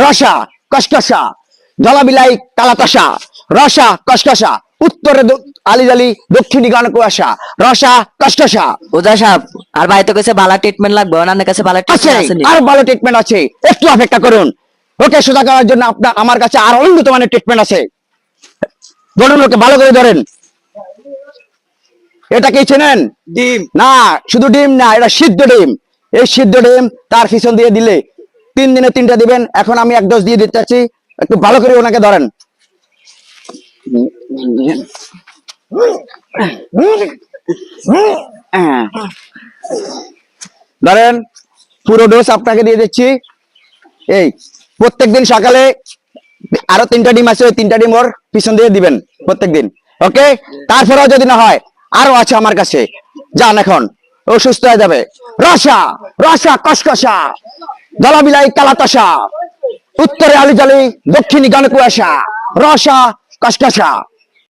রসা কসকসা, জলাবিলাই কালাতাসা, রসা কসকসা, উত্তরে আলিজালি, দক্ষিণী গান কুয়াশা, রসা কসকসা। ওজা সাহেব আর ভাই তো কাছে ভালো ট্রিটমেন্ট লাগবে, ওনার কাছে ভালো আছে, ট্রিটমেন্ট আছে নি? আর ভালো ট্রিটমেন্ট আছে, একটু অপেক্ষা করুন। ওকে সোজা করার জন্য আপনার আমার কাছে আরো উন্নত মানের ট্রিটমেন্ট আছে। ধরুন, ওকে ভালো করে ধরেন। এটা কি চেনেন? ডিম। না, শুধু ডিম না, এটা সিদ্ধ ডিম। এই সিদ্ধ ডিম তার পিছন দিয়ে দিলে 3 দিনে 3টা দিবেন। এখন আমি 1 ডোজ দিয়ে দিতে চাচ্ছি, একটু ভালো করে ওনাকে ধরেন। ধরেন, পুরো ডোজ আপনাকে দিয়ে দিচ্ছি। এই প্রত্যেকদিন সকালে আরো 3টা ডিম আছে, ওই 3টা ডিম ওর পিছন দিয়ে দিবেন প্রত্যেকদিন। ওকে, তারপরেও যদি না হয়, আরো আছে আমার কাছে, যান এখন, ও সুস্থ হয়ে যাবে। রসা রসা কসকসা, জলাবিলাই কালাতাসা, উত্তরে আলিজালি, দক্ষিণী গান কুয়াশা, রসা কসকসা।